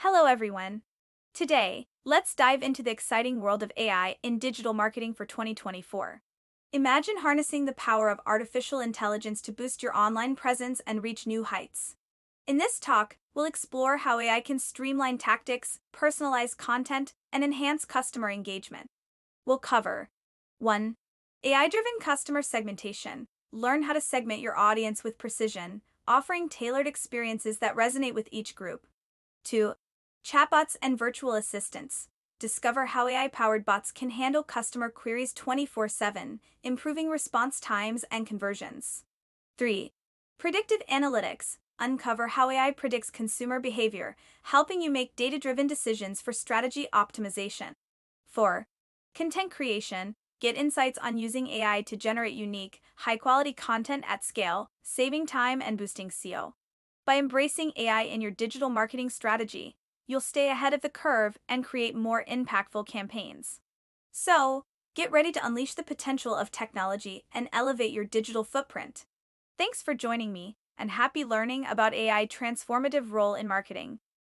Hello, everyone. Today, let's dive into the exciting world of AI in digital marketing for 2024. Imagine harnessing the power of artificial intelligence to boost your online presence and reach new heights. In this talk, we'll explore how AI can streamline tactics, personalize content, and enhance customer engagement. We'll cover 1. AI driven customer segmentation. Learn how to segment your audience with precision, offering tailored experiences that resonate with each group. 2. Chatbots and virtual assistants. Discover how AI powered bots can handle customer queries 24/7, improving response times and conversions. 3. Predictive analytics. Uncover how AI predicts consumer behavior, helping you make data driven decisions for strategy optimization. 4. Content creation. Get insights on using AI to generate unique, high quality content at scale, saving time and boosting SEO. By embracing AI in your digital marketing strategy, you'll stay ahead of the curve and create more impactful campaigns. So, get ready to unleash the potential of technology and elevate your digital footprint. Thanks for joining me, and happy learning about AI transformative role in marketing.